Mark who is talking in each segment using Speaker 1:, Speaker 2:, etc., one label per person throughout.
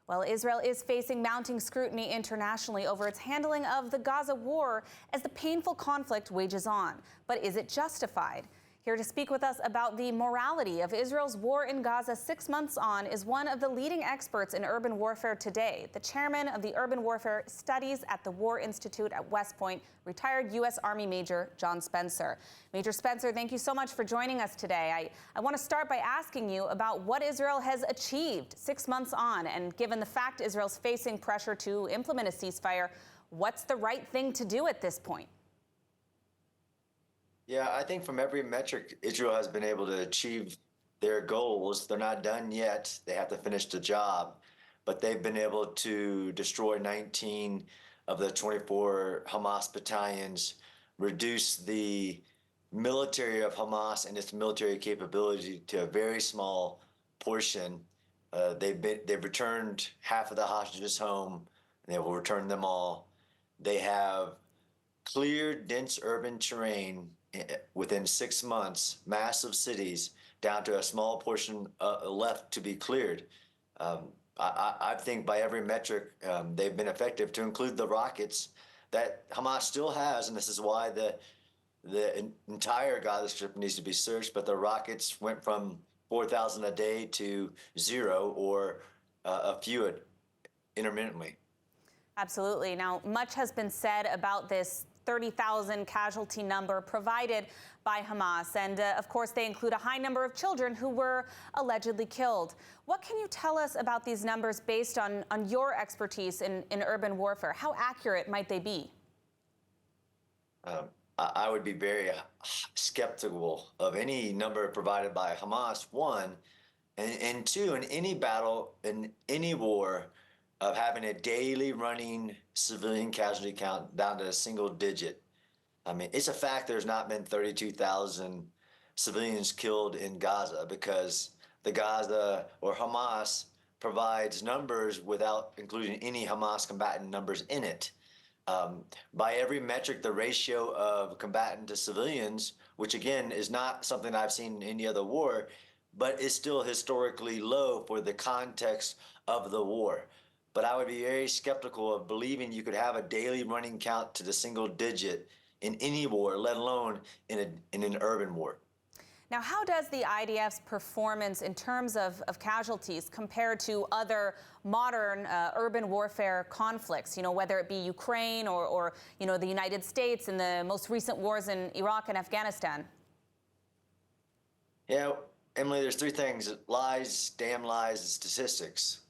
Speaker 1: Well, Israel is facing mounting scrutiny internationally over its handling of the Gaza war as the painful conflict wages on. But is it justified? Here to speak with us about the morality of Israel's war in Gaza 6 months on is one of the leading experts in urban warfare today, the chairman of the Urban Warfare Studies at the War Institute at West Point, retired U.S. Army Major John Spencer. Major Spencer, thank you so much for joining us today. I want to start by asking you about what Israel has achieved 6 months on, and given the fact Israel's facing pressure to implement a ceasefire, what's the right thing to do at this point?
Speaker 2: Yeah, I think from every metric, Israel has been able to achieve their goals. They're not done yet. They have to finish the job, but they've been able to destroy 19 of the 24 Hamas battalions, reduce the military of Hamas and its military capability to a very small portion. They've returned half of the hostages home, and they will return them all. They have cleared dense urban terrain within 6 months, massive cities, down to a small portion left to be cleared. I think by every metric, they've been effective, to include the rockets that Hamas still has, and this is why the entire Gaza Strip needs to be searched, but the rockets went from 4,000 a day to 0 or a few intermittently.
Speaker 1: Absolutely. Now, much has been said about this 30,000 casualty number provided by Hamas. And of course, they include a high number of children who were allegedly killed. What can you tell us about these numbers based on your expertise in urban warfare? How accurate might they be?
Speaker 2: I would be very skeptical of any number provided by Hamas, one, and two, in any battle, in any war, of having a daily running civilian casualty count down to a single digit. I mean, it's a fact there's not been 32,000 civilians killed in Gaza, because the Gaza or Hamas provides numbers without including any Hamas combatant numbers in it. By every metric, the ratio of combatant to civilians, which again is not something I've seen in any other war, but is still historically low for the context of the war. But I would be very skeptical of believing you could have a daily running count to the single digit in any war, let alone in an urban war.
Speaker 1: Now, how does the IDF's performance in terms of casualties compare to other modern urban warfare conflicts, whether it be Ukraine or the United States in the most recent wars in Iraq and Afghanistan?
Speaker 2: Yeah, Emily, there's three things: lies, damn lies, and statistics.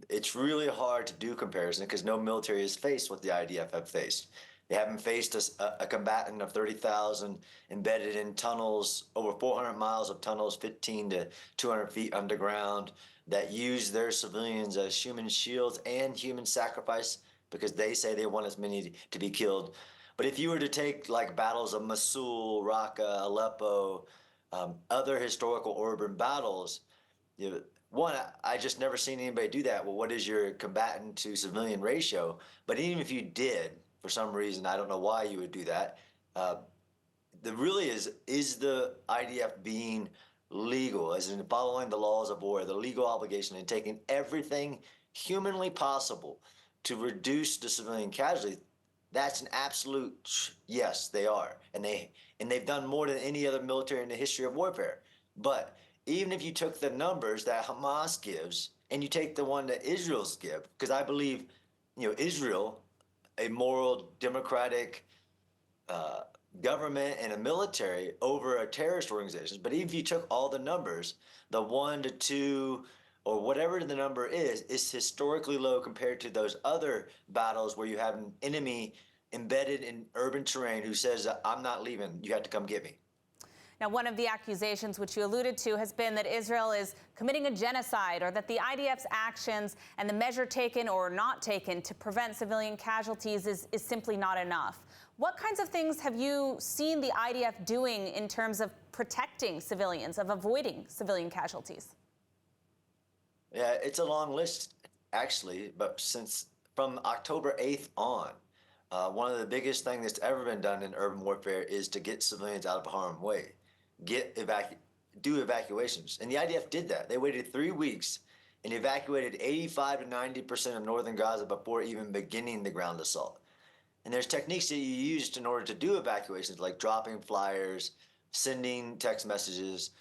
Speaker 2: It's really hard to do comparison because no military has faced what the IDF have faced. They haven't faced a combatant of 30,000 embedded in tunnels, over 400 miles of tunnels, 15 to 200 feet underground, that use their civilians as human shields and human sacrifice, because they say they want as many to be killed. But if you were to take like battles of Mosul, Raqqa, Aleppo, other historical urban battles, one, I just never seen anybody do that. Well, what is your combatant to civilian ratio? But even if you did, for some reason, I don't know why you would do that. The really is the IDF being legal, as in following the laws of war, the legal obligation, and taking everything humanly possible to reduce the civilian casualty? That's an absolute yes, they are, and they've done more than any other military in the history of warfare. But even if you took the numbers that Hamas gives and you take the one that Israel's give, because I believe, Israel, a moral, democratic government and a military over a terrorist organization. But even if you took all the numbers, the 1 to 2 or whatever the number is historically low compared to those other battles where you have an enemy embedded in urban terrain who says, I'm not leaving, you have to come get me.
Speaker 1: Now, one of the accusations which you alluded to has been that Israel is committing a genocide, or that the IDF's actions and the measure taken or not taken to prevent civilian casualties is simply not enough. What kinds of things have you seen the IDF doing in terms of protecting civilians, of avoiding civilian casualties?
Speaker 2: Yeah, it's a long list, actually, but since from October 8th on, one of the biggest things that's ever been done in urban warfare is to get civilians out of harm's way. Do evacuations. And the IDF did that. They waited 3 weeks and evacuated 85 to 90% of northern Gaza before even beginning the ground assault. And there's techniques that you used in order to do evacuations, like dropping flyers, sending text messages,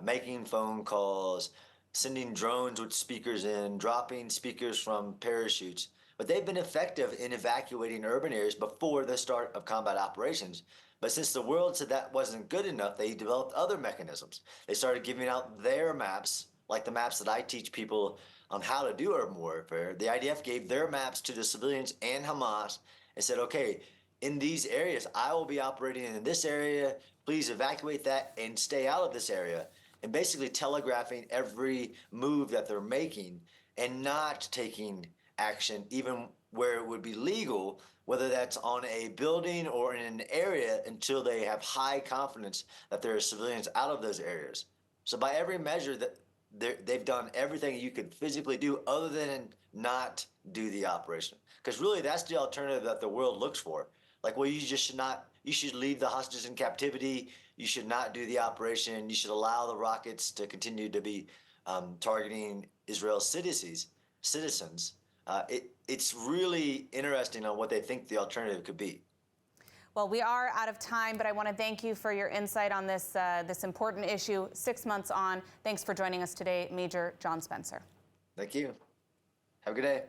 Speaker 2: making phone calls, sending drones with speakers in, dropping speakers from parachutes. But they've been effective in evacuating urban areas before the start of combat operations. But since the world said that wasn't good enough, they developed other mechanisms. They started giving out their maps, like the maps that I teach people on how to do urban warfare. The IDF gave their maps to the civilians and Hamas and said, okay, in these areas, I will be operating in this area. Please evacuate that and stay out of this area. And basically telegraphing every move that they're making and not taking action, even where it would be legal, whether that's on a building or in an area, until they have high confidence that there are civilians out of those areas. So by every measure, that they've done everything you could physically do other than not do the operation. Because really, that's the alternative that the world looks for. Like, well, you just should not, you should leave the hostages in captivity. You should not do the operation. You should allow the rockets to continue to be targeting Israel's citizens. It's really interesting on what they think the alternative could be.
Speaker 1: Well, we are out of time, but I want to thank you for your insight on this, this important issue 6 months on. Thanks for joining us today, Major John Spencer.
Speaker 2: Thank you. Have a good day.